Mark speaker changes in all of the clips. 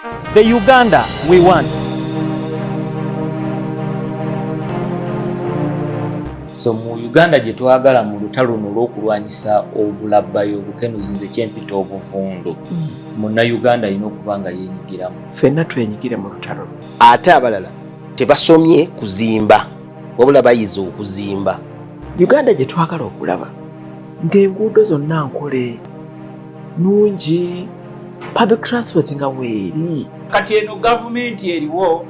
Speaker 1: The Uganda we want. So mu Uganda gye twagala mu lutalo luno olw'okulwanyisa obulabbayo obukenuzi nze kyempita obuvundu. Munna Uganda alina okuba nga yeenyigiramu.
Speaker 2: Ffenna twenyigire mu lutalo.
Speaker 3: Ate abalala tebasomye kuzimba wabula bayize okuzimba.
Speaker 2: Uganda gye twagala okulaba ng'enguudo zonna nkole nungi, public transport nga weeri.
Speaker 4: Kati eno gavumenti eriwo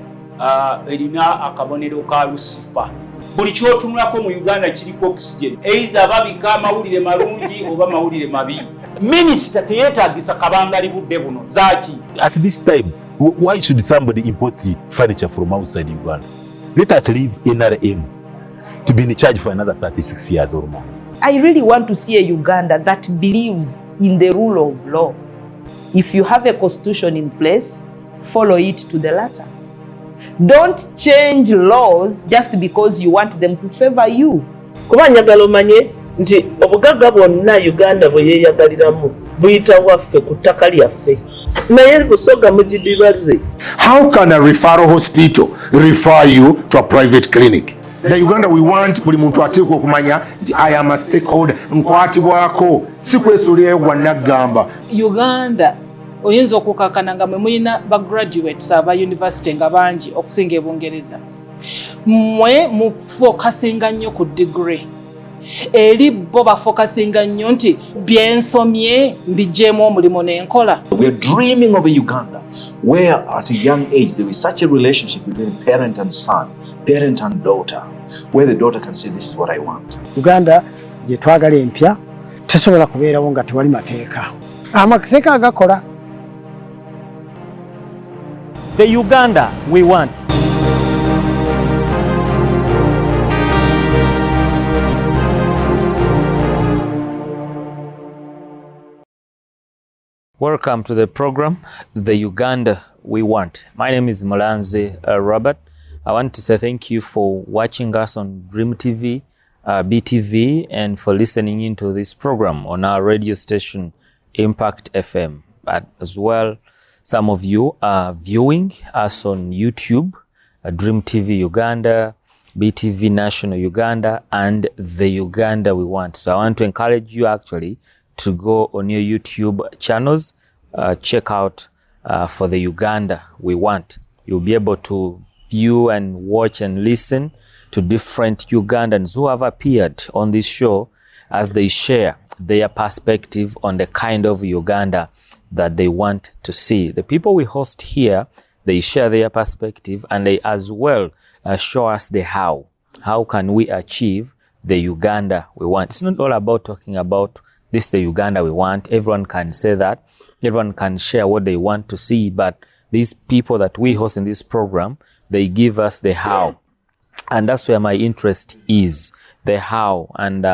Speaker 4: erina akabonero ka Lucifer. Buli kyotunulako mu Uganda kiriko oxygen. Either babika amawulire malungi oba mawulire mabi. Minisita teyeetaagisa kabangali budde buno zaaki.
Speaker 5: At this time, why should somebody import furniture from outside Uganda? Let us leave NRM to be in charge for another 36 years or more.
Speaker 6: I really want to see a Uganda that believes in the rule of law. If you have a constitution in place, follow it to the letter. Don't change laws just because you want them to favor you.
Speaker 2: Kuba njagala omanye nti obugagga bwonna Uganda bwe yeeyagaliramu buyita waffe ku ttaka lyaffe. Naye busoga mugidibaze.
Speaker 7: How can a referral hospital refer you to a private clinic? The Uganda we want buli muntu ateekwa okumanya nti I am a stakeholder, nkwatibwako si kwesuulirayo gwa naggamba.
Speaker 8: Uganda oyinza okukakana nga mwe mulina bagraduates aba university nga bangi okusinga ebungereza. Mwe mufokasinga nnyo ku degree. Eri bo bafokasinga nnyo nti byensomye mbijeemu omulimu n'enkola.
Speaker 9: We are dreaming of a Uganda where at a young age there is such a relationship between parent and son, parent and daughter, where the daughter can say this is what I want.
Speaker 10: Uganda gye twagala empya tesobola kubeerawo nga tewali mateeka. Amateeka agakola.
Speaker 1: The Uganda we want. Welcome to the program, The Uganda We Want. My name is Molanze Robert. I want to say thank you for watching us on Dream TV, BTV, and for listening into this program on our radio station, Impact FM. But as well, some of you are viewing us on YouTube, Dream TV Uganda, BTV National Uganda, and The Uganda We Want. So I want to encourage you actually to go on your YouTube channels, check out for The Uganda We Want. You'll be able to view and watch and listen to different Ugandans who have appeared on this show as they share their perspective on the kind of Uganda that they want to see. The people we host here, they share their perspective and they as well show us the how. How can we achieve the Uganda we want? It's not all about talking about this is the Uganda we want. Everyone can say that. Everyone can share what they want to see. But these people that we host in this program, they give us the how. And that's where my interest is, the how. And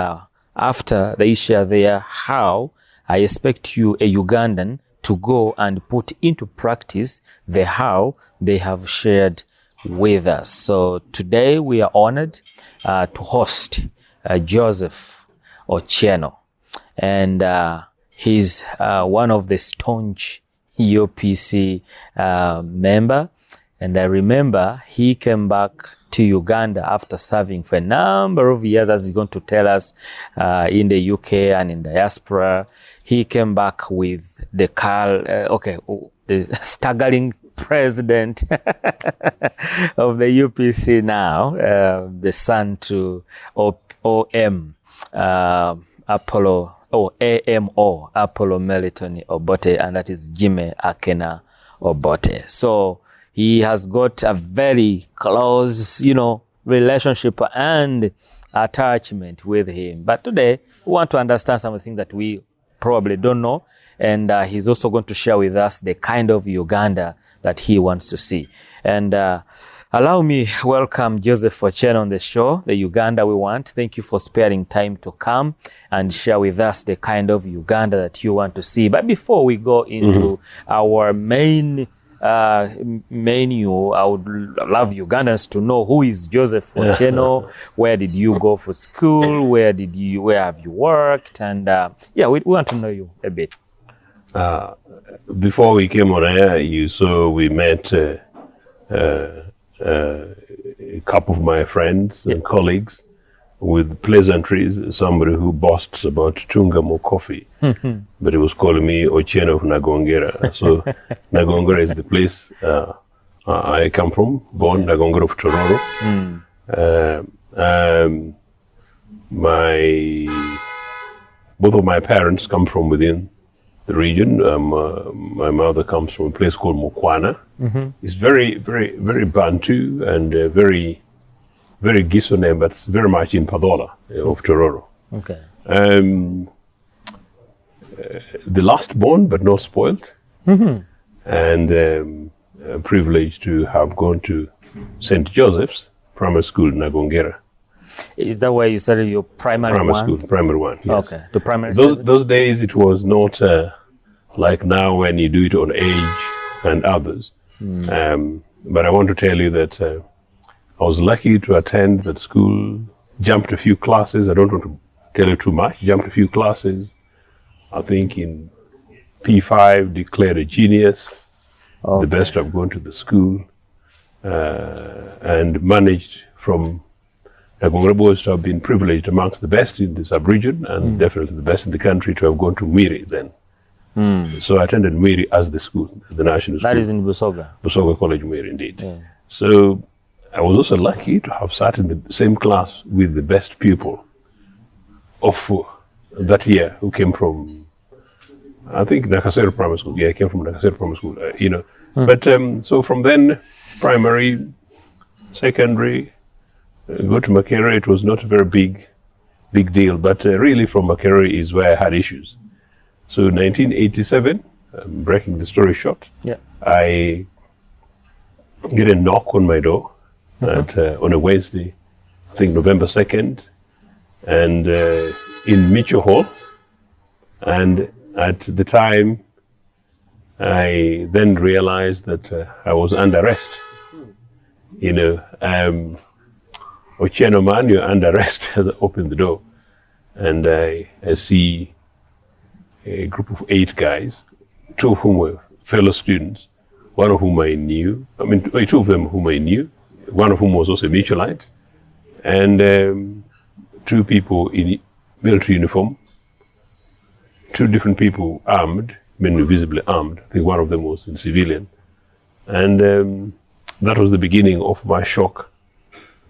Speaker 1: after they share their how, I expect you, a Ugandan, to go and put into practice the how they have shared with us. So today we are honored to host Joseph Ochero'S. And he's one of the staunch UPC member. And I remember he came back to Uganda after serving for a number of years, as he's going to tell us, in the UK and in diaspora. He came back with the the staggering president of the UPC now, the son to OM, Apollo, AMO, Apollo Melitoni Obote, and that is Jimmy Akena Obote. So he has got a very close, relationship and attachment with him. But today, we want to understand some of the things that we probably don't know. And he's also going to share with us the kind of Uganda that he wants to see. And allow me welcome Joseph Ochero'S on the show, The Uganda We Want. Thank you for sparing time to come and share with us the kind of Uganda that you want to see. But before we go into our main menu, I would love Ugandans to know who is Joseph Ochero'S, where did you go for school, where have you worked, and we want to know you a bit.
Speaker 11: Before we came on air, you saw we met a couple of my friends and colleagues with pleasantries. Somebody who boasts about Tungamo coffee, but he was calling me Ochero'S of Nagongera. So Nagongera is the place I come from, born Nagongera of Tororo. Both of my parents come from within the region. My mother comes from a place called Mukwana. It's very, very, very Bantu and very, very Giso name, but it's very much in Padola of Tororo.
Speaker 1: Okay.
Speaker 11: The last born, but not spoiled. And privileged to have gone to St. Joseph's Primary School in Nagongera.
Speaker 1: Is that where you started your primary
Speaker 11: school? Primary one, yes.
Speaker 1: Okay. The primary
Speaker 11: those days it was not like now when you do it on age and others. But I want to tell you that I was lucky to attend that school, jumped a few classes. I don't want to tell you too much. Jumped a few classes. I think in P5 declared a genius, the best I've gone to the school, and managed from Nagongera boys to have been privileged amongst the best in the sub-region and definitely the best in the country to have gone to Mwiri then. So I attended Mwiri as the school, the national school.
Speaker 1: That is in Busoga.
Speaker 11: Busoga College, Mwiri, indeed. Yeah. So I was also lucky to have sat in the same class with the best pupil of that year who came from, I think, Nakasero Primary School. Yeah, I came from Nakasero Primary School, But so from then, primary, secondary, go to Makerere, it was not a very big deal, but really from Makerere is where I had issues. So 1987, breaking the story short, I get a knock on my door on a Wednesday, I think November 2nd, and in Mitchell Hall. And at the time, I then realized that I was under arrest. Ochero'S man, you're under arrest. As I open the door, and I see a group of 8 guys, 2 of whom were fellow students, one of whom I knew. 2 of them whom I knew, one of whom was also a mutualite, and 2 people in military uniform, 2 different people armed, men visibly armed. I think one of them was in civilian, and that was the beginning of my shock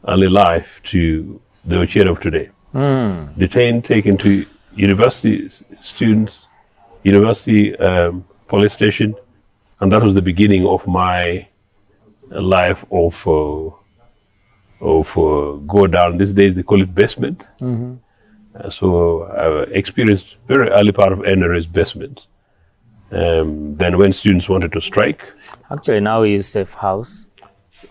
Speaker 11: early life to the Ochero'S of today. Detained, taken to university students, university police station, and that was the beginning of my life of go down. These days they call it basement. So I experienced very early part of NRA's basement. Then when students wanted to strike.
Speaker 1: Actually now we use safe house.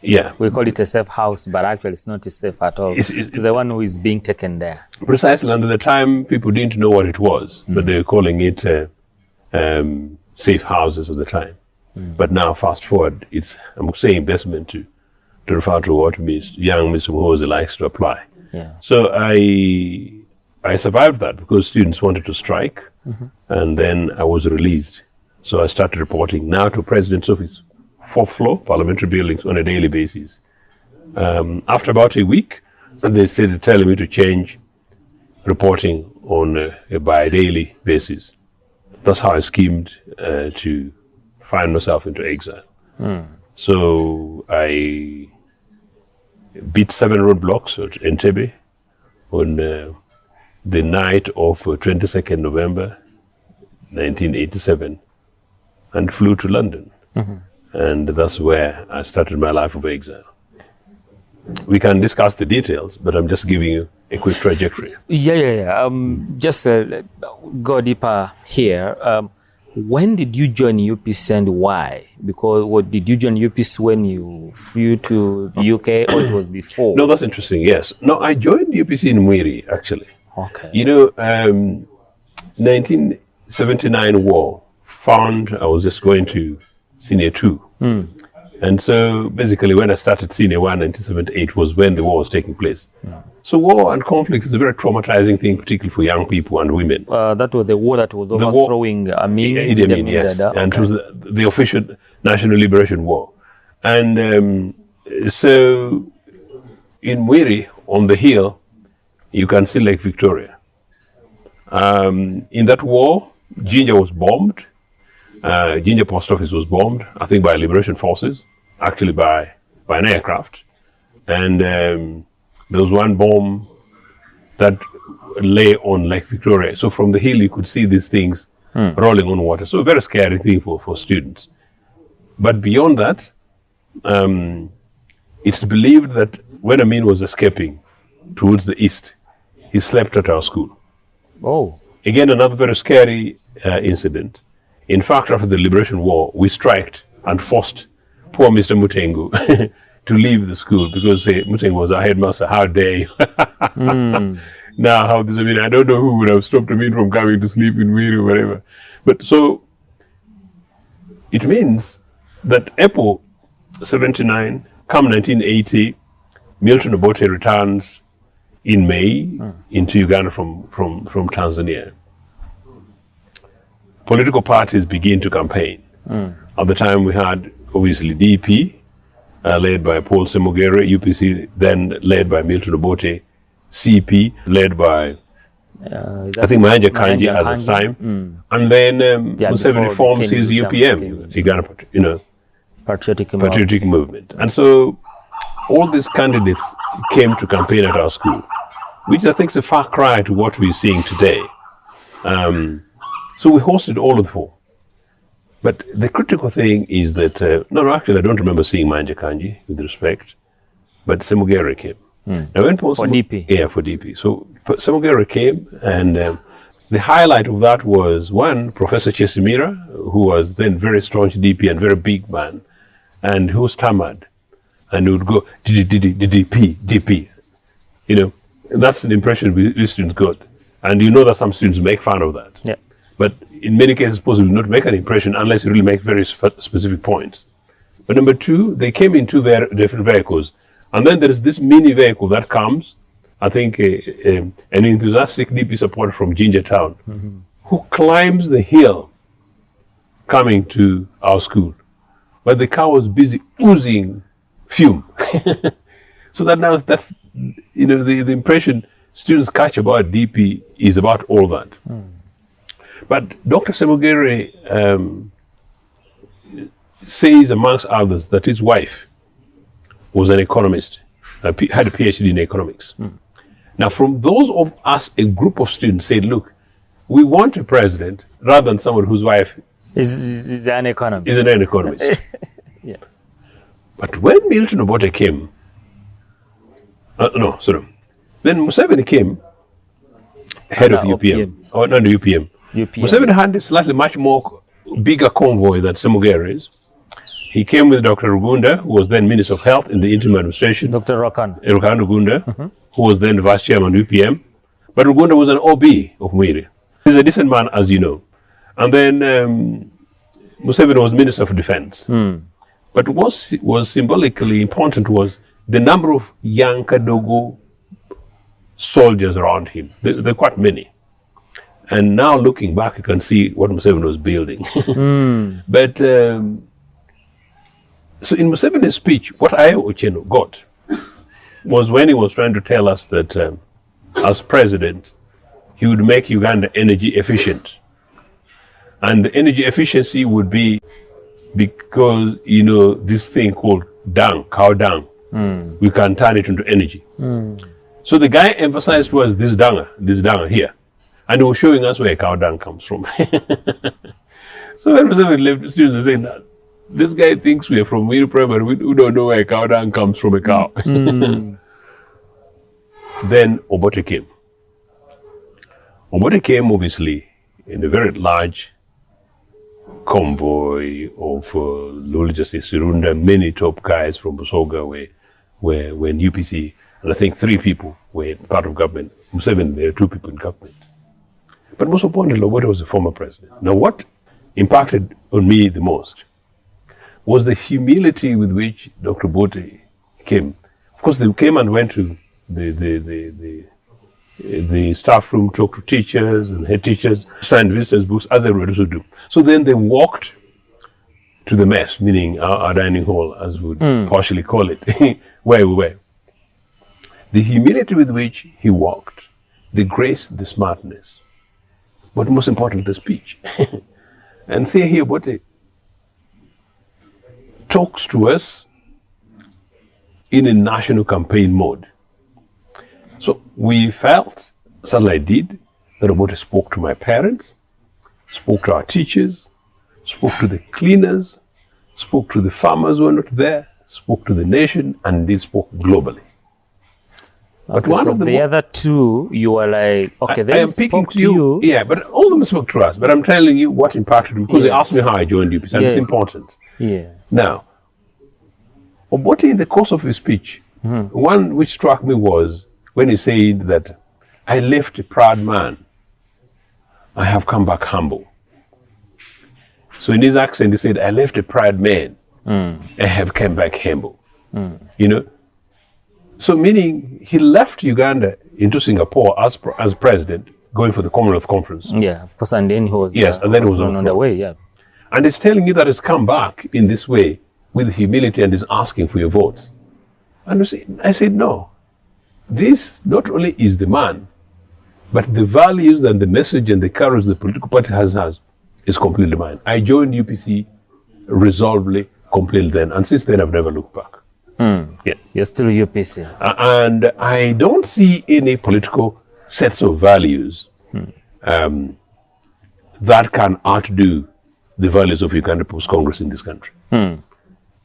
Speaker 11: Yeah.
Speaker 1: We call it a safe house, but actually it's not safe at all. It's to the one who is being taken there.
Speaker 11: Precisely. And at the time, people didn't know what it was, but they were calling it safe houses at the time. But now, fast forward, I'm saying basement to refer to what young Mr. Muhozi likes to apply.
Speaker 1: Yeah.
Speaker 11: So I survived that because students wanted to strike, and then I was released. So I started reporting now to President's Office, 4th floor, parliamentary buildings on a daily basis. After about a week, they started telling me to change reporting on a bi-daily basis. That's how I schemed to find myself into exile. So I beat 7 roadblocks at Entebbe on the night of 22nd November 1987 and flew to London. And that's where I started my life of exile. We can discuss the details, but I'm just giving you a quick trajectory.
Speaker 1: Yeah. Just go deeper here. When did you join UPC and why? Because did you join UPC when you flew to the UK or it was before?
Speaker 11: No, that's interesting, yes. No, I joined UPC in Mwiri, actually.
Speaker 1: Okay.
Speaker 11: 1979 war found I was just going to Senior 2. And so basically when I started Senior 1 in 1978 was when the war was taking place. So war and conflict is a very traumatizing thing, particularly for young people and women.
Speaker 1: That was the war that was overthrowing Amin.
Speaker 11: Idi Amin, yes.
Speaker 1: Okay.
Speaker 11: And it was the official National Liberation War. And so in Mwiri, on the hill, you can see Lake Victoria. In that war, Jinja was bombed. Jinja post office was bombed, I think by liberation forces, actually by an aircraft. And there was one bomb that lay on Lake Victoria. So from the hill, you could see these things rolling on water. So a very scary thing for students. But beyond that, it's believed that when Amin was escaping towards the east, he slept at our school.
Speaker 1: Oh.
Speaker 11: Again, another very scary incident. In fact, after the Liberation War, we striked and forced poor Mr. Mutengu to leave the school because Mutengu was our headmaster. How dare you? Now, how does it mean? I don't know who would have stopped Amin from coming to sleep in Mwiri or whatever. But so, it means that April 79, come 1980, Milton Obote returns in May into Uganda from Tanzania. Political parties begin to campaign. At the time we had obviously DP, led by Paul Semogere, UPC then led by Milton Obote, CP led by I think Mahanja Kanji at the time, and then Museveni forms his UPM, Uganda, Patriotic Movement. And so all these candidates came to campaign at our school, which I think is a far cry to what we're seeing today. So we hosted all of the four. But the critical thing is that, actually I don't remember seeing Mahanja Kanji, with respect, but Semogere came. Now when Paul
Speaker 1: for DP.
Speaker 11: Yeah, for DP. So Semogere came, and the highlight of that was, one, Professor Chesimira, who was then very staunch DP and very big man, and who stammered, and would go, DP. That's an impression we students got. And you know that some students make fun of that.
Speaker 1: Yeah.
Speaker 11: But in many cases, possibly not make an impression unless you really make very specific points. But number two, they came in two different vehicles. And then there is this mini vehicle that comes, I think an enthusiastic DP supporter from Jinja Town, who climbs the hill coming to our school. But the car was busy oozing fume. So that's the impression students catch about DP is about all that. But Dr. Semogere says, amongst others, that his wife was an economist, had a PhD in economics. Now, from those of us, a group of students said, look, we want a president rather than someone whose wife
Speaker 1: is an economist.
Speaker 11: Is an economist.
Speaker 1: Yeah.
Speaker 11: But when Milton Obote came, then Museveni came, head of UPM. Oh, not the UPM. Museveni had a slightly much more bigger convoy than Semogere's. He came with Dr. Rugunda, who was then Minister of Health in the interim administration.
Speaker 1: Dr. Rokan
Speaker 11: Rugunda, who was then the Vice Chairman of UPM. But Rugunda was an OB of Mwiri. He's a decent man, as you know. And then Museveni was Minister of Defense. But what was symbolically important was the number of young Kadogo soldiers around him. There are quite many. And now looking back, you can see what Museveni was building. But so in Museveni's speech, what Ochero'S got was when he was trying to tell us that as president, he would make Uganda energy efficient. And the energy efficiency would be because, this thing called dung, cow dung, we can turn it into energy. So the guy emphasized was this dung here. And he was showing us where cow dung comes from. So when Museveni left, the students were saying that this guy thinks we are from Mwiri Primary, we don't know where cow dung comes from a cow. Then Obote came. Obote came obviously in a very large convoy of Luli Justice Sirunda, many top guys from Busoga were in UPC, and I think 3 people were part of government. Museveni, there were 2 people in government. But most importantly, Obote was a former president. Now what impacted on me the most was the humility with which Dr. Bote came. Of course, they came and went to the staff room, talked to teachers and head teachers, signed visitors' books, as they were to do. So then they walked to the mess, meaning our dining hall, as we would partially call it, where we were. The humility with which he walked, the grace, the smartness, but most importantly, the speech. And see here, Bote talks to us in a national campaign mode. So we felt, certainly I did, that Bote spoke to my parents, spoke to our teachers, spoke to the cleaners, spoke to the farmers who were not there, spoke to the nation, and they spoke globally. But
Speaker 1: okay,
Speaker 11: one
Speaker 1: so
Speaker 11: of
Speaker 1: the other two, you were like, okay,
Speaker 11: I
Speaker 1: they
Speaker 11: am picking
Speaker 1: spoke to you.
Speaker 11: Yeah, but all of them spoke to us. But I'm telling you what impacted me, because they asked me how I joined UPC, and it's important.
Speaker 1: Yeah.
Speaker 11: Now, Obote, in the course of his speech, one which struck me was when he said that I left a proud man, I have come back humble. So in his accent, he said, I left a proud man, I have come back humble. You know? So meaning he left Uganda into Singapore as president, going for the Commonwealth Conference.
Speaker 1: Yeah, of course, and then he was
Speaker 11: and then he was
Speaker 1: on the way, yeah.
Speaker 11: And he's telling you that he's come back in this way with humility and is asking for your votes. And I said, no. This not only is the man, but the values and the message and the courage the political party has is completely mine. I joined UPC resolvedly, completely then, and since then I've never looked back. Yeah.
Speaker 1: You're still UPC.
Speaker 11: And I don't see any political sets of values that can outdo the values of Uganda People's Congress in this country. And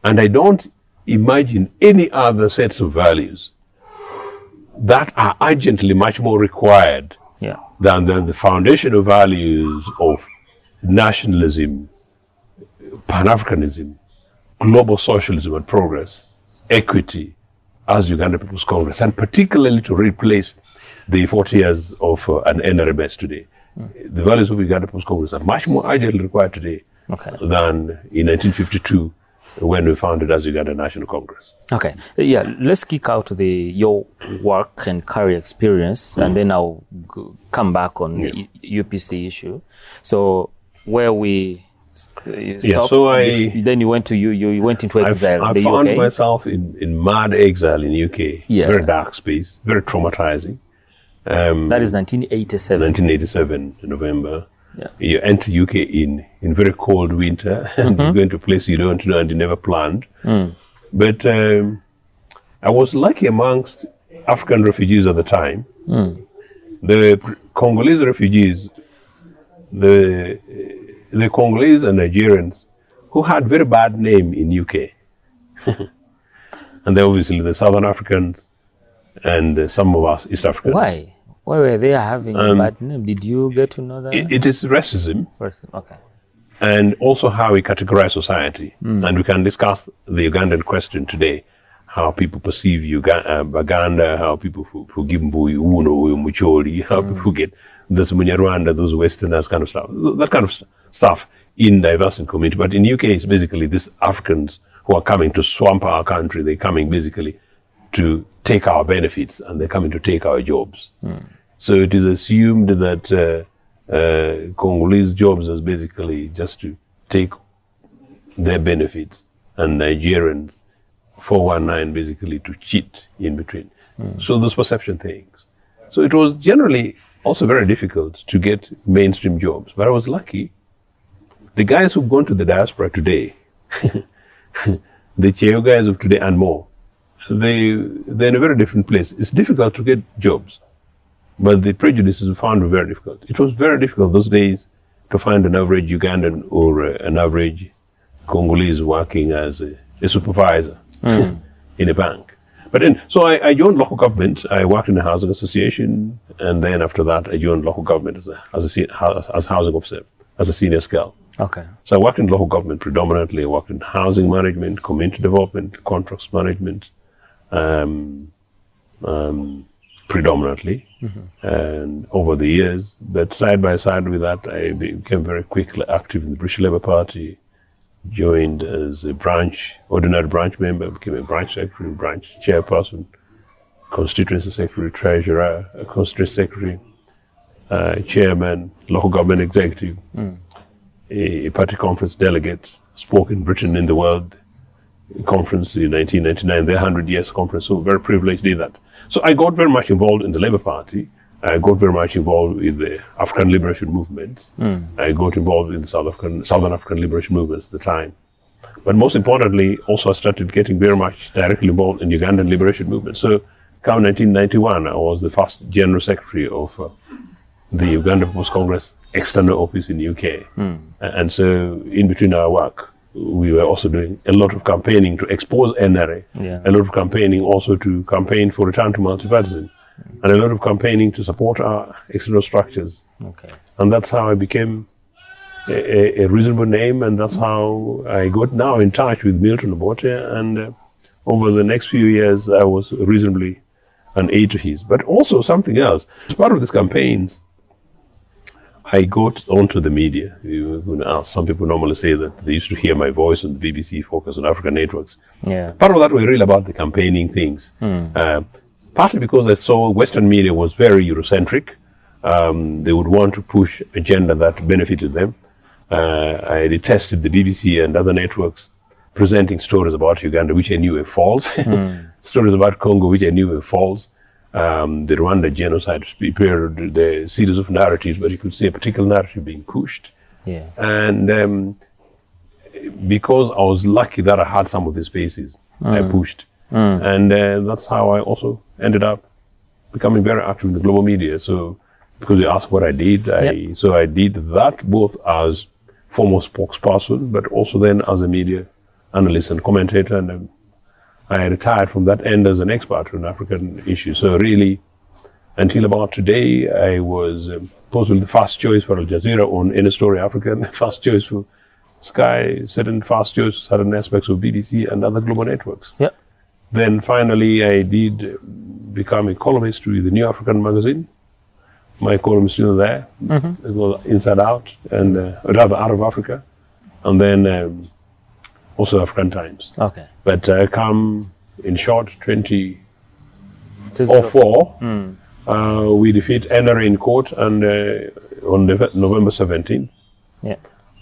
Speaker 11: I don't imagine any other sets of values that are urgently much more required than the foundational values of nationalism, Pan-Africanism, global socialism and progress, equity, as Uganda People's Congress, and particularly to replace the 40 years of an NRMS today. The values of Uganda People's Congress are much more urgently required today than in 1952 when we founded as Uganda National Congress.
Speaker 1: Okay, yeah, let's kick out your work and career experience, and then I'll come back on the UPC issue. So where we stopped,
Speaker 11: so
Speaker 1: then you went to you went into exile.
Speaker 11: I found myself in mad exile in UK. Very dark space, very traumatizing.
Speaker 1: That is 1987.
Speaker 11: 1987 November. You enter UK in very cold winter, and you go into a place you don't know and you never planned. But I was lucky amongst African refugees at the time. The Congolese refugees, the Congolese and Nigerians who had very bad name in UK. And then obviously the Southern Africans and some of us East Africans.
Speaker 1: Why? Why were they having a bad name? Did you get to know that?
Speaker 11: It is racism.
Speaker 1: Okay.
Speaker 11: And also how we categorize society. And we can discuss the Ugandan question today, how people perceive Uganda, how people forgive Mbuyi, Uno, Mucholi, how people get this Munyarwanda, those Westerners kind of stuff. That kind of stuff in diverse community. But in UK, it's basically these Africans who are coming to swamp our country. They're coming basically to take our benefits, and they're coming to take our jobs. So it is assumed that Congolese jobs is basically just to take their benefits, and Nigerians 419 basically to cheat in between. So those perception things. So it was generally also very difficult to get mainstream jobs, but I was lucky. The guys who've gone to the diaspora today, the Cheo guys of today and more, they're in a very different place. It's difficult to get jobs, but the prejudices we found were very difficult. It was very difficult those days to find an average Ugandan or an average Congolese working as a supervisor in a bank. But then, so I joined local government. I worked in a housing association, and then after that, I joined local government as housing officer, as a senior scale.
Speaker 1: Okay.
Speaker 11: So I worked in local government predominantly. I worked in housing management, community development, contracts management, predominantly, and over the years. But side by side with that, I became very quickly active in the British Labour Party, joined as a ordinary branch member, became a branch secretary, branch chairperson, constituency secretary, treasurer, constituency secretary, chairman, local government executive, a party conference delegate, spoke in Britain in the World Conference in 1999, the 100 Years Conference, so very privileged to do that. So I got very much involved in the Labour Party. I got very much involved with the African liberation movements. I got involved in the Southern African liberation movements at the time. But most importantly, also I started getting very much directly involved in Ugandan liberation movement. So come 1991, I was the first General Secretary of the Uganda People's Congress External Office in the UK. And so in between our work, we were also doing a lot of campaigning to expose NRA, a lot of campaigning also to campaign for return to multipartyism, and a lot of campaigning to support our external structures. And that's how I became a reasonable name, and that's how I got now in touch with Milton Obote, and over the next few years I was reasonably an aide to his. But also something else, as part of these campaigns, I got onto the media. Some people normally say that they used to hear my voice on the BBC Focus on African networks. Part of that were really about the campaigning things. Partly because I saw Western media was very Eurocentric. They would want to push agenda that benefited them. I detested the BBC and other networks presenting stories about Uganda, which I knew were false. Stories about Congo, which I knew were false. The Rwanda genocide period, the series of narratives, but you could see a particular narrative being pushed. And because I was lucky that I had some of these spaces, I pushed. And that's how I also ended up becoming very active in the global media. So because you asked what I did, so I did that both as former spokesperson, but also then as a media analyst and commentator. And I retired from that end as an expert on African issues. So really, until about today, I was possibly the first choice for Al Jazeera on any story African, first choice for Sky, first choice for certain aspects of BBC and other global networks. Then finally, I did become a columnist with the New African magazine. My column is still there. It goes inside out, and rather out of Africa. And then also African Times. But come in short, 2004, we defeat NRA in court, and on November 17th,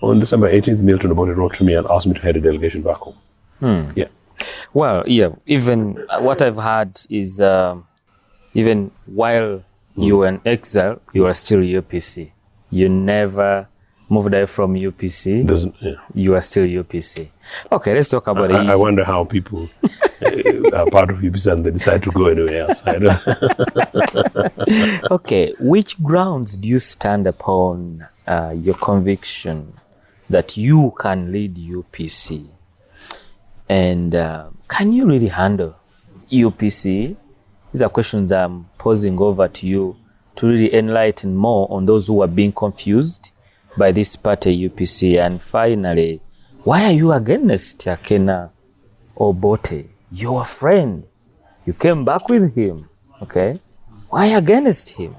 Speaker 11: on December 18th, Milton Obote wrote to me and asked me to head a delegation back home.
Speaker 1: Well, even what I've heard is even while you were in exile, you were still UPC. You never moved away from UPC. You are still UPC. Okay, let's talk about it.
Speaker 11: I wonder how people are part of UPC and they decide to go anywhere else. I don't.
Speaker 1: Okay, which grounds do you stand upon your conviction that you can lead UPC? And can you really handle UPC? These are questions I'm posing over to you to really enlighten more on those who are being confused by this party UPC. And finally, why are you against Akena Obote? Your friend. You came back with him. Okay? Why against him?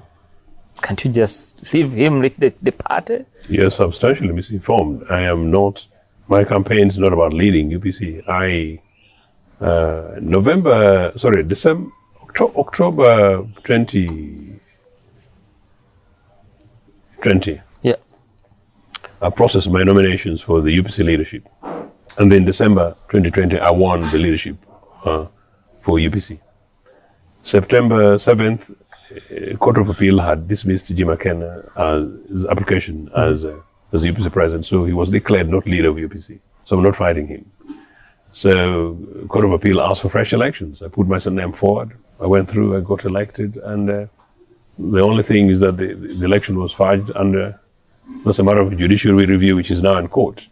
Speaker 1: Can't you just leave him lead the party?
Speaker 11: You're substantially misinformed. I am not. My campaign is not about leading UPC. October 2020. I processed my nominations for the UPC leadership. And then December 2020, I won the leadership for UPC. September 7th, Court of Appeal had dismissed Jim Akena's application as UPC president, so he was declared not leader of UPC. So I'm not fighting him. So Court of Appeal asked for fresh elections. I put my name forward. I went through, I got elected, and the only thing is that the election was fudged under, that's a matter of judicial review, which is now in court.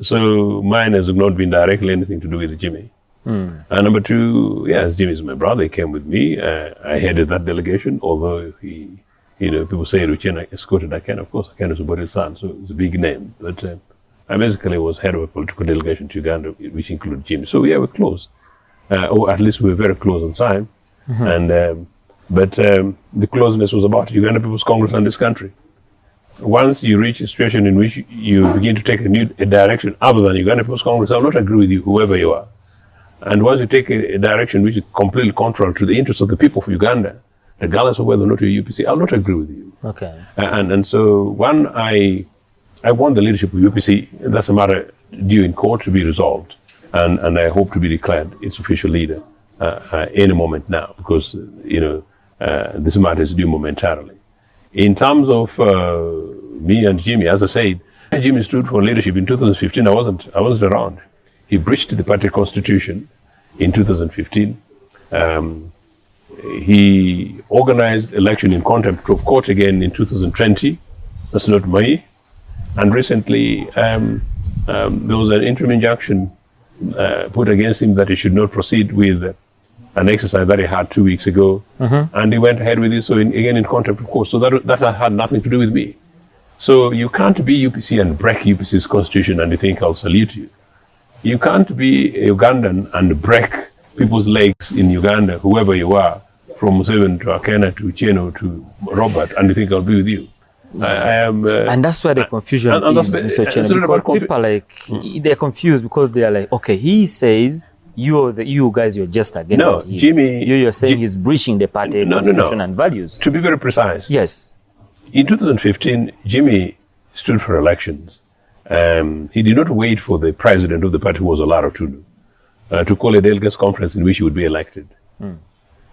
Speaker 11: So mine has not been directly anything to do with Jimmy. And number two, yes, Jimmy is my brother. He came with me. I headed that delegation, although people say Uchenna escorted Akena. Of course, Akena is Obote's son, so it's a big name. But I basically was head of a political delegation to Uganda, which included Jimmy. So yeah, we're close. Or at least we were very close on time. And but the closeness was about Uganda People's Congress and this country. once you reach a situation in which you begin to take a direction other than Uganda People's Congress, I will not agree with you, whoever you are. And once you take a direction which is completely contrary to the interests of the people of Uganda, regardless of whether or not you're UPC, I will not agree with you.
Speaker 1: Okay.
Speaker 11: And so when I want the leadership of UPC, that's a matter due in court to be resolved. And I hope to be declared its official leader any moment now, because, this matter is due momentarily. In terms of me and Jimmy, as I said, Jimmy stood for leadership in 2015. I wasn't around. He breached the party constitution in 2015. He organized election in contempt of court again in 2020. That's not me. And recently, there was an interim injunction put against him that he should not proceed with an exercise that he had 2 weeks ago, and he went ahead with it. So again in contempt of court. So that had nothing to do with me. So you can't be UPC and break UPC's constitution and you think I'll salute you. You can't be a Ugandan and break people's legs in Uganda, whoever you are, from Museveni to Akena to Cheno to Robert, and you think I'll be with you. I am,
Speaker 1: and that's where the confusion is, Mr. Cheno, because people are like, they're confused because they are like, okay, he says you guys, you're just against him.
Speaker 11: Jimmy,
Speaker 1: you're saying he's breaching the party constitution and values.
Speaker 11: To be very precise.
Speaker 1: Yes.
Speaker 11: In 2015, Jimmy stood for elections. He did not wait for the president of the party, who was Olaro Tunu, to call a delegates conference in which he would be elected.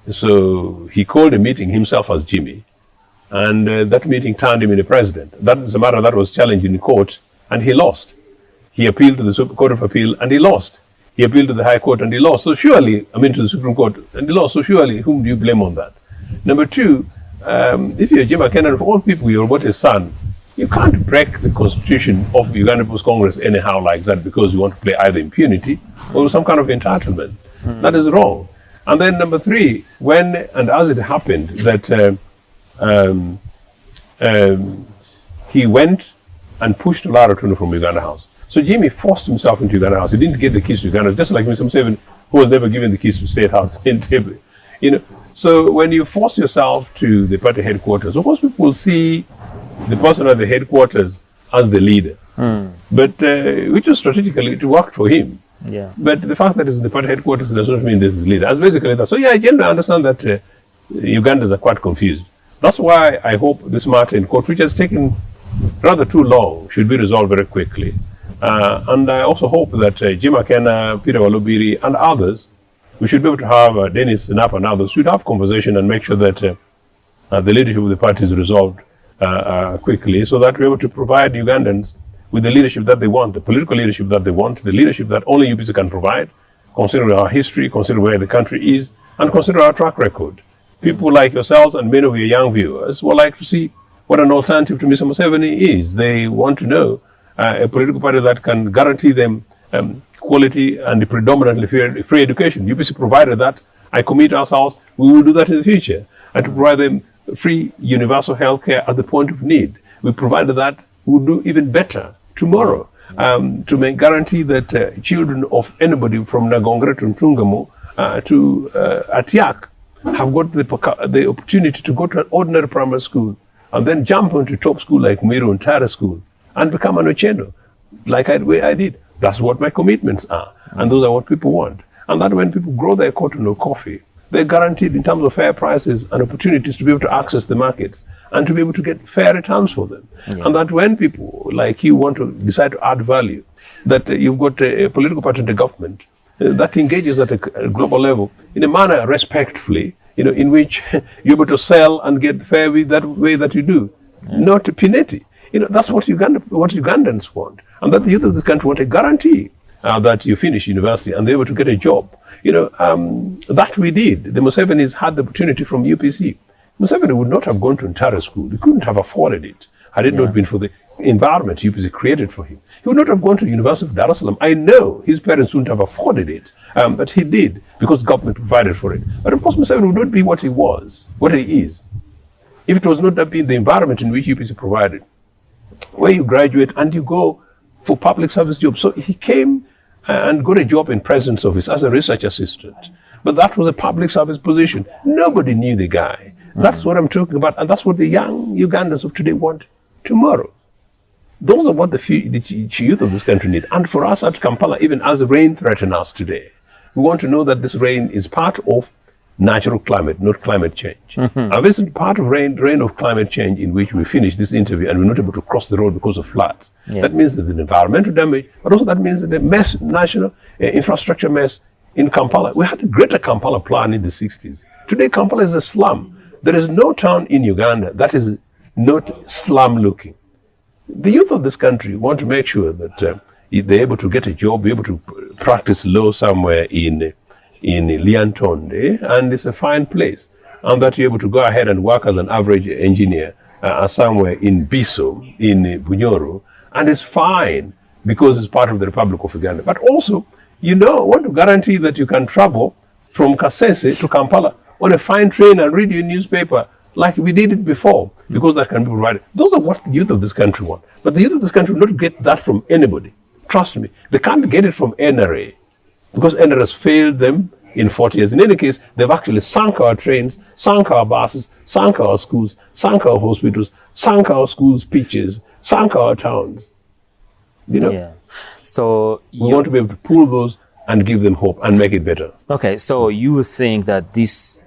Speaker 11: So he called a meeting himself as Jimmy, and that meeting turned him into president. That is a matter that was challenged in court, and he lost. He appealed to the Supreme Court of Appeal, and he lost. He appealed to the High Court, and he lost. So surely, to the Supreme Court, and he lost. So surely, whom do you blame on that? Number two, if you're Jim Akena, of all people, you're about his son, you can't break the constitution of Uganda People's Congress anyhow like that because you want to play either impunity or some kind of entitlement. That is wrong. And then number three, when and as it happened that he went and pushed Olaro Tunu from Uganda House. So Jimmy forced himself into Uganda House. He didn't get the keys to Uganda, just like Mr. Museveni, who was never given the keys to State House in Tebe. So when you force yourself to the party headquarters, of course people will see the person at the headquarters as the leader. But which was strategically, it worked for him.
Speaker 1: Yeah.
Speaker 11: But the fact that it's the party headquarters does not mean this is leader. As basically that. So yeah, I generally understand that Ugandans are quite confused. That's why I hope this matter in court, which has taken rather too long, should be resolved very quickly. And I also hope that Jim Akena, Peter Walubiri, and others, we should be able to have Dennis Napa and others, should have conversation and make sure that the leadership of the party is resolved quickly, so that we're able to provide Ugandans with the leadership that they want, the political leadership that they want, the leadership that only UPC can provide, considering our history, considering where the country is, and consider our track record. People like yourselves and many of your young viewers would like to see what an alternative to Mr. Museveni is. They want to know a political party that can guarantee them quality and predominantly free education. UPC provided that. I commit ourselves, we will do that in the future. And to provide them free universal health care at the point of need. We provided that, we will do even better tomorrow. To guarantee that children of anybody from Nagongre to Ntungamo to Atiak have got the opportunity to go to an ordinary primary school and then jump into top school like Miro and Tara School and become an Ocheno, like I did. That's what my commitments are. And those are what people want. And that when people grow their cotton or coffee, they're guaranteed in terms of fair prices and opportunities to be able to access the markets and to be able to get fair returns for them. Yeah. And that when people like you want to decide to add value, that you've got a political party in the government that engages at a global level in a manner respectfully, in which you're able to sell and get fair with that way that you do, not pineti. That's what Ugandans want. And that the youth of this country want a guarantee that you finish university and they're able to get a job. That we did. The Musevenis had the opportunity from UPC. Museveni would not have gone to Ntara School. He couldn't have afforded it had it not been for the environment UPC created for him. He would not have gone to the University of Dar es Salaam. I know his parents wouldn't have afforded it, but he did because government provided for it. But of course, Museveni would not be what he was, what he is, if it was not have been the environment in which UPC provided, where you graduate and you go for public service jobs. So he came and got a job in President's office as a research assistant. But that was a public service position. Nobody knew the guy. That's what I'm talking about. And that's what the young Ugandans of today want tomorrow. Those are what the youth of this country need. And for us at Kampala, even as the rain threatens us today, we want to know that this rain is part of natural climate, not climate change. And this is part of rain of climate change in which we finish this interview and we're not able to cross the road because of floods. That means that the environmental damage, but also that means that the national infrastructure mess in Kampala. We had a greater Kampala plan in the 60s. Today, Kampala is a slum. There is no town in Uganda that is not slum-looking. The youth of this country want to make sure that they're able to get a job, be able to practice law somewhere in Liantonde, and it's a fine place. And that you're able to go ahead and work as an average engineer somewhere in Biso, in Bunyoro, and it's fine because it's part of the Republic of Uganda. But also, want to guarantee that you can travel from Kasese to Kampala on a fine train and read your newspaper like we did it before, because that can be provided. Those are what the youth of this country want. But the youth of this country will not get that from anybody. Trust me. They can't get it from NRA, because NRA has failed them in 40 years. In any case, they've actually sunk our trains, sunk our buses, sunk our schools, sunk our hospitals, sunk our schools' pitches, sunk our towns.
Speaker 1: So
Speaker 11: we want to be able to pull those and give them hope and make it better.
Speaker 1: Okay, so you think that this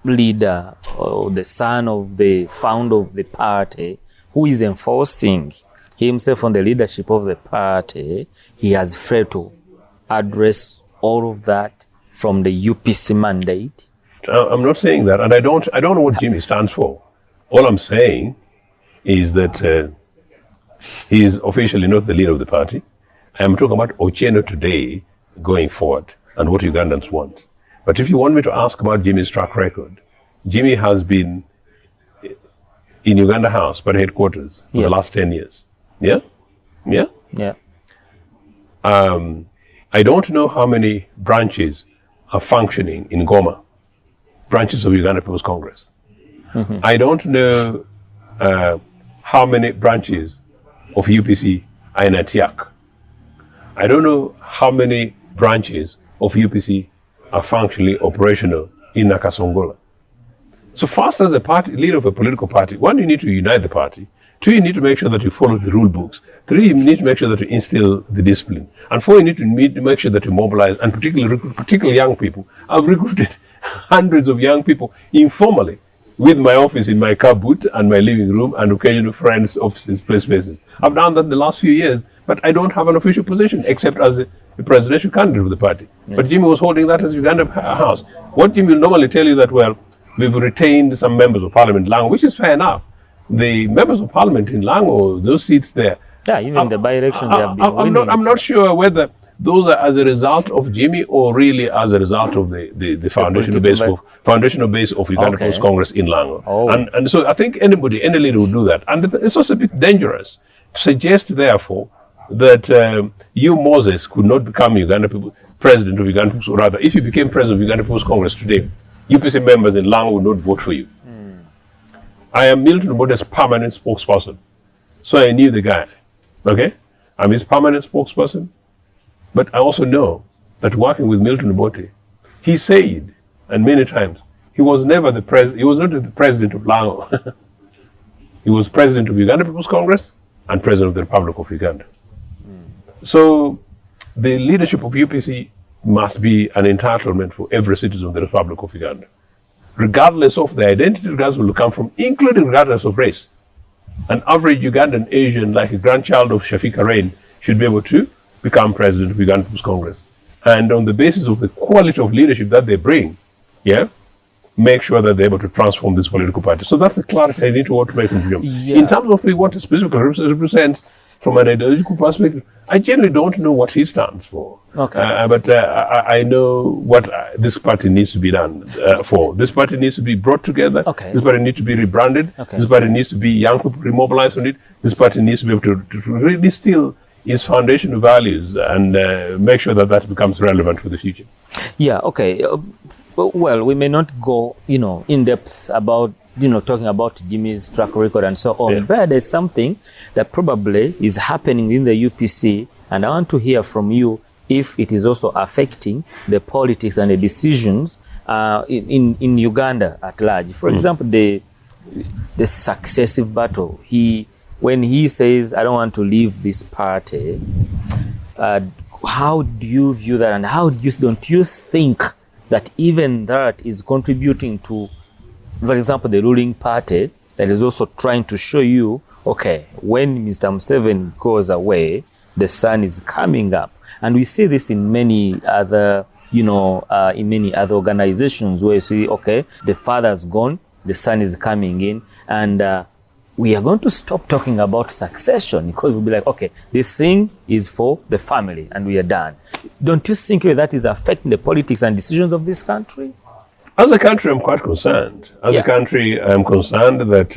Speaker 1: leader or the son of the founder of the party, who is enforcing himself on the leadership of the party, he has failed to address all of that from the UPC mandate?
Speaker 11: I'm not saying that, and I don't know what Jimmy stands for. All I'm saying is that he is officially not the leader of the party. I'm talking about Ochero'S today going forward and what Ugandans want. But if you want me to ask about Jimmy's track record, Jimmy has been in Uganda House, party headquarters, for the last 10 years. Yeah? I don't know how many branches are functioning in Goma, branches of Uganda People's Congress. I don't know how many branches of UPC are in Atiak. I don't know how many branches of UPC are functionally operational in Nakasongola. So first, as a party leader of a political party, one, you need to unite the party. Two, you need to make sure that you follow the rule books. Three, you need to make sure that you instill the discipline. And four, you need to make sure that you mobilize and particularly young people. I've recruited hundreds of young people informally with my office in my car boot and my living room and occasional friends' offices, play spaces. I've done that in the last few years, but I don't have an official position except as a presidential candidate of the party. But Jimmy was holding that as Uganda House. What Jimmy will normally tell you that, well, we've retained some members of parliament in Lango, which is fair enough. The members of parliament in Lango, those seats there.
Speaker 1: Yeah, even the by-election they have been winning.
Speaker 11: I'm not sure whether those are as a result of Jimmy or really as a result of the foundational base of Uganda People's Congress in Lango. And so I think any leader will do that. And it's also a bit dangerous to suggest, therefore, that you, Moses, could not become president of Uganda People's, or rather, if you became president of Uganda People's Congress today, UPC members in Lango would not vote for you. I am Milton Obote's permanent spokesperson. So I knew the guy. Okay? I'm his permanent spokesperson. But I also know that working with Milton Obote, he said, and many times, he was never the president, he was not the president of Lango. He was president of Uganda People's Congress and president of the Republic of Uganda. So the leadership of UPC must be an entitlement for every citizen of the Republic of Uganda, regardless of the identity regards will come from, including regardless of race. An average Ugandan Asian, like a grandchild of Shafika Rain, should be able to become president of Uganda People's Congress. And on the basis of the quality of leadership that they bring, make sure that they're able to transform this political party. So that's the clarity I need to make in Jim. In terms of what it specifically represents from an ideological perspective, I generally don't know what he stands for. But I know what this party needs to be done for. This party needs to be brought together. This party needs to be rebranded. This party needs to be young people remobilized on it. This party needs to be able to really still its foundational values and make sure that that becomes relevant for the future.
Speaker 1: Well, we may not go, in depth about, talking about Jimmy's track record and so on, but there's something that probably is happening in the UPC, and I want to hear from you if it is also affecting the politics and the decisions in Uganda at large. For example, the successive battle. He when he says, I don't want to leave this party, how do you view that, and don't you think that even that is contributing to, for example, the ruling party that is also trying to show you, okay, when Mr. Museveni goes away, the sun is coming up. And we see this in many other, in many other organizations where you see, okay, the father's gone, the son is coming in, and we are going to stop talking about succession because we'll be like, okay, this thing is for the family and we are done. Don't you think that is affecting the politics and decisions of this country?
Speaker 11: As a country, I'm quite concerned. As a country, I'm concerned that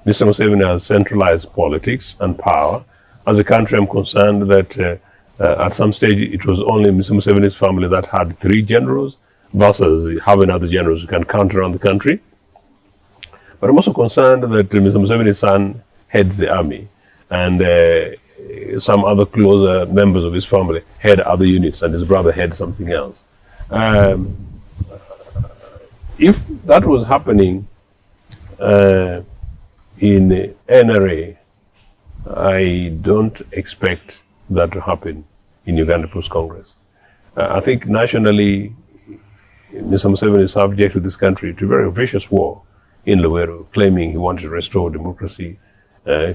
Speaker 11: Mr. Museveni has centralized politics and power. As a country, I'm concerned that at some stage it was only Mr. Museveni's family that had 3 generals versus having other generals who can count around the country. But I'm also concerned that Mr. Museveni's son heads the army, and some other closer members of his family head other units, and his brother heads something else. If that was happening in NRA, I don't expect that to happen in Uganda post-Congress. I think nationally, Mr. Museveni is subject to this country to a very vicious war in Luweero, claiming he wanted to restore democracy,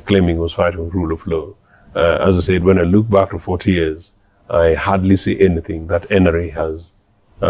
Speaker 11: claiming he was fighting for rule of law. As I said, when I look back to 40 years, I hardly see anything that NRA has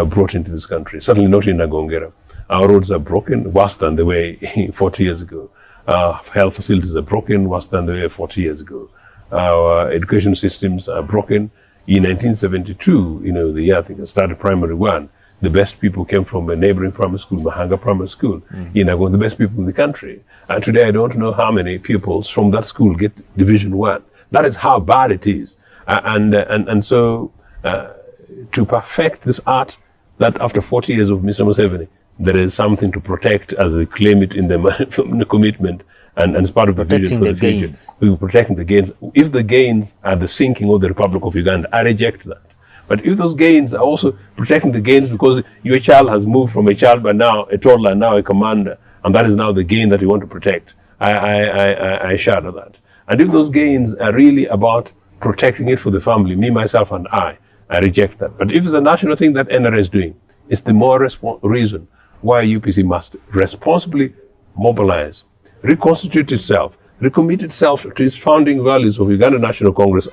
Speaker 11: brought into this country, certainly not in Nagongera. Our roads are broken, worse than they were 40 years ago. Our health facilities are broken, worse than they were 40 years ago. Our education systems are broken. In 1972, the year I think I started primary 1, the best people came from a neighboring primary school, Mahanga Primary School, the best people in the country. And today I don't know how many pupils from that school get Division 1. That is how bad it is. And so to perfect this art, that after 40 years of Mr. Museveni, there is something to protect as they claim it in the commitment and as part of the vision for the future. We were protecting the gains. If the gains are the sinking of the Republic of Uganda, I reject that. But if those gains are also protecting the gains because your child has moved from a child but now a toddler, now a commander, and that is now the gain that you want to protect, I shadow that. And if those gains are really about protecting it for the family, me, myself, and I reject that. But if it's a national thing that NRA is doing, it's the more reason why UPC must responsibly mobilize, reconstitute itself, recommit itself to its founding values of Uganda National Congress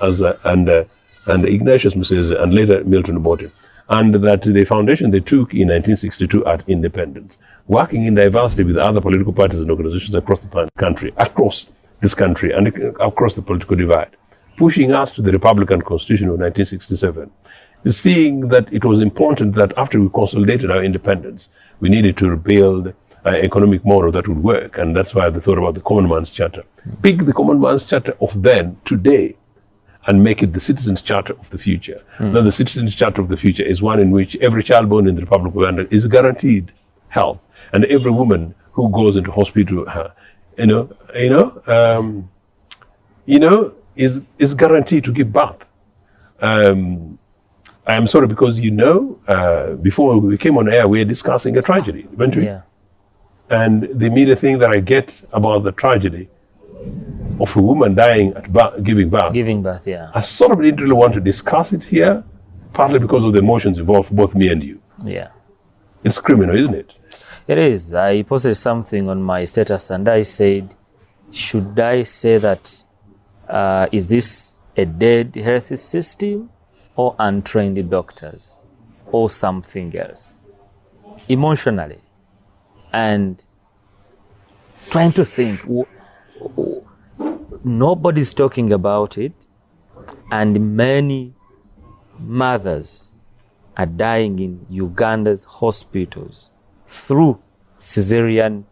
Speaker 11: and Ignatius Musese and later Milton Obote, and that the foundation they took in 1962 at independence, working in diversity with other political parties and organizations across the country, across this country and across the political divide, pushing us to the Republican Constitution of 1967, seeing that it was important that after we consolidated our independence, we needed to build an economic model that would work, and that's why they thought about the Common Man's Charter. Pick the Common Man's Charter of then, today, and make it the Citizens' Charter of the future. Now, the Citizens' Charter of the future is one in which every child born in the Republic of Uganda is guaranteed health, and every woman who goes into hospital, is guaranteed to give birth. I am sorry because before we came on air, we were discussing a tragedy, weren't we? Yeah. And the immediate thing that I get about the tragedy of a woman dying at giving birth, yeah. I sort of didn't really want to discuss it here, partly because of the emotions involved for both me and you. Yeah. It's criminal, isn't it?
Speaker 1: It is. I posted something on my status and I said, should I say that, is this a dead health system or untrained doctors or something else? Emotionally. And trying to think, nobody's talking about it, and many mothers are dying in Uganda's hospitals through cesarean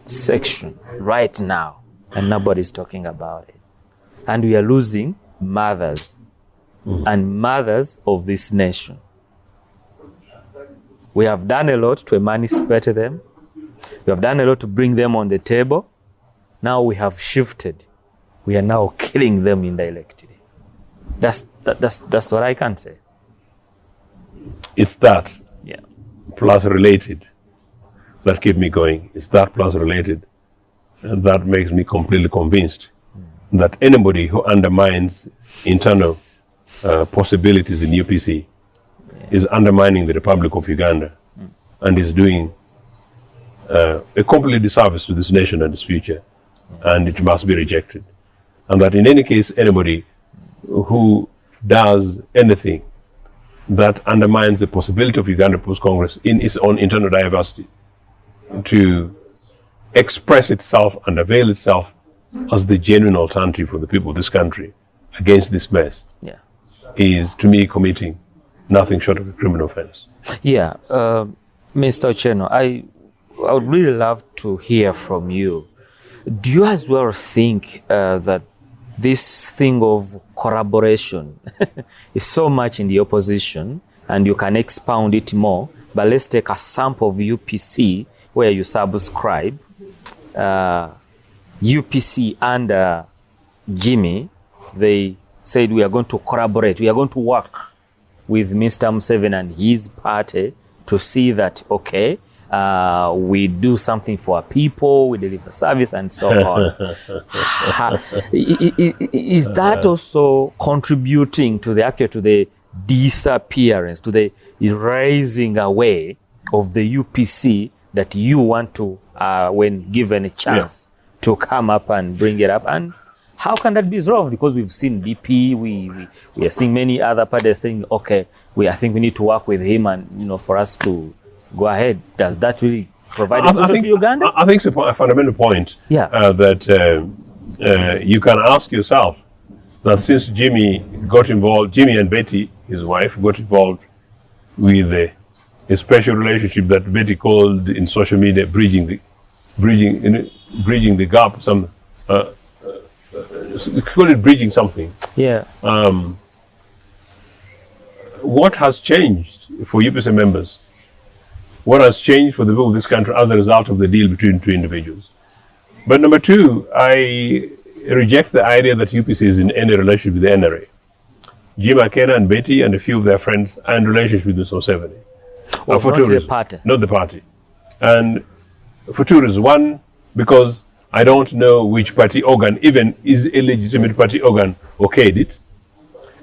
Speaker 1: section right now, and nobody's talking about it. And we are losing mothers and mothers of this nation. We have done a lot to emancipate them. We have done a lot to bring them on the table. Now we have shifted. We are now killing them indirectly. That's what I can say.
Speaker 11: It's that plus related that keep me going. It's that plus related, and that makes me completely convinced that anybody who undermines internal possibilities in UPC is undermining the Republic of Uganda and is doing a complete disservice to this nation and its future, and it must be rejected. And that in any case, anybody who does anything that undermines the possibility of Uganda People's Congress in its own internal diversity to express itself and avail itself as the genuine alternative for the people of this country against this mess is, to me, committing nothing short of a criminal offense.
Speaker 1: Yeah, Mr. Ochero'S, I would really love to hear from you. Do you as well think that this thing of collaboration is so much in the opposition, and you can expound it more, but let's take a sample of UPC where you subscribe. UPC and Jimmy, they said we are going to collaborate, we are going to work with Mr. Museveni and his party to see that, okay, we do something for our people, we deliver service and so on. Is that also contributing to the disappearance, to the erasing away of the UPC that you want to, when given a chance, to come up and bring it up? And how can that be resolved? Because we've seen DP, we are seeing many other parties saying, okay, I think we need to work with him, and for us to go ahead. Does that really provide a solution to Uganda?
Speaker 11: I think it's a fundamental point that you can ask yourself, that since Jimmy got involved, Jimmy and Betty, his wife, got involved with a special relationship that Betty called in social media bridging the gap. Call it bridging something.
Speaker 1: Yeah.
Speaker 11: What has changed for UPC members? What has changed for the people of this country as a result of the deal between two individuals? But number two, I reject the idea that UPC is in any relationship with the NRA. Jim Akena and Betty and a few of their friends are in relationship with Mr. Museveni.
Speaker 1: Well, for not the party.
Speaker 11: Not the party. And for two reasons. One, because I don't know which party organ, even is a legitimate party organ, okayed it.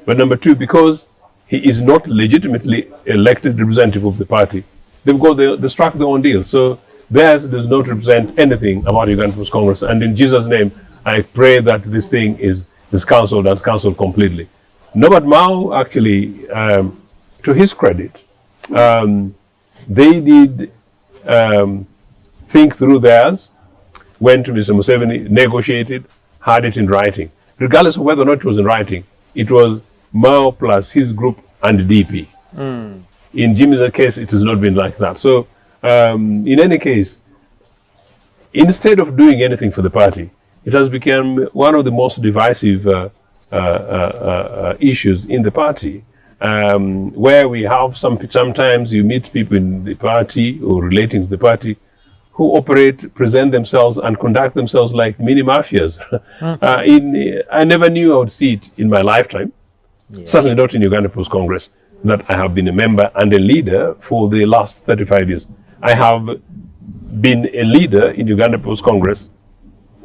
Speaker 11: But number two, because he is not legitimately elected representative of the party. They struck their own deal. So theirs does not represent anything about Uganda People's Congress. And in Jesus' name, I pray that this thing is cancelled and cancelled completely. Norbert Mao, actually, to his credit, they did think through theirs, went to Mr. Museveni, negotiated, had it in writing. Regardless of whether or not it was in writing, it was Mao plus his group and DP. In Jimmy's case, it has not been like that. So, in any case, instead of doing anything for the party, it has become one of the most divisive issues in the party, where we have sometimes you meet people in the party or relating to the party who present themselves and conduct themselves like mini mafias. I never knew I would see it in my lifetime, certainly not in Uganda People's Congress, that I have been a member and a leader for the last 35 years. I have been a leader in Uganda People's Congress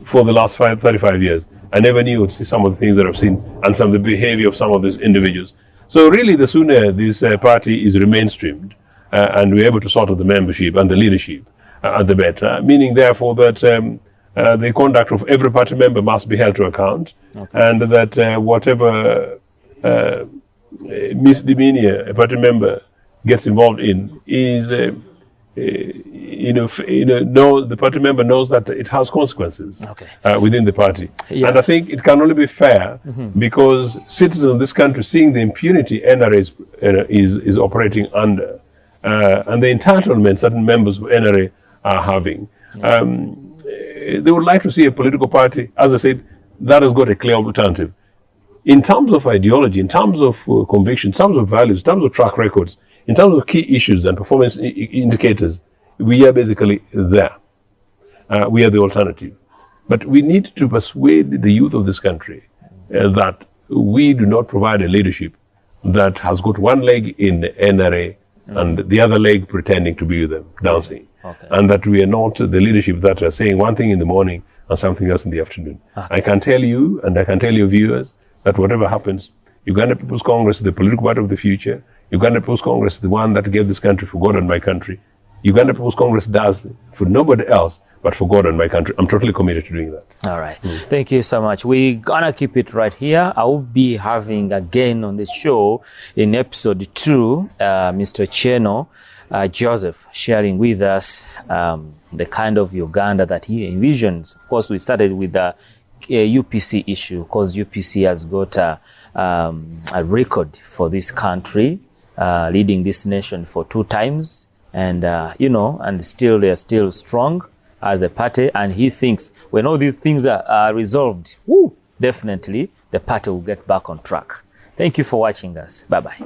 Speaker 11: for the last 35 years. I never knew I would see some of the things that I've seen and some of the behavior of some of these individuals. So really, the sooner this party is mainstreamed and we're able to sort out the membership and the leadership, the better. Meaning, therefore, that the conduct of every party member must be held to account, and that whatever misdemeanor a party member gets involved in is, the party member knows that it has consequences within the party. And I think it can only be fair because citizens of this country, seeing the impunity NRA is operating under, and the entitlement certain members of NRA are having, they would like to see a political party, as I said, that has got a clear alternative. In terms of ideology, in terms of conviction, in terms of values, in terms of track records, in terms of key issues and performance indicators, we are basically there. We are the alternative. But we need to persuade the youth of this country that we do not provide a leadership that has got one leg in the NRA and the other leg pretending to be with them, dancing. And that we are not the leadership that are saying one thing in the morning and something else in the afternoon. I can tell you, and I can tell your viewers, that whatever happens, Uganda People's Congress is the political party of the future. Uganda People's Congress is the one that gave this country for God and my country. Uganda People's Congress does for nobody else but for God and my country. I'm totally committed to doing that.
Speaker 1: All right. Thank you so much. We're gonna keep it right here. I will be having again on the show in episode 2, Mr. Cheno Joseph sharing with us the kind of Uganda that he envisions. Of course, we started with the UPC issue, because UPC has got a record for this country, leading this nation for 2 times, and and still they're still strong as a party. And he thinks when all these things are resolved, definitely the party will get back on track. Thank you for watching us. Bye bye.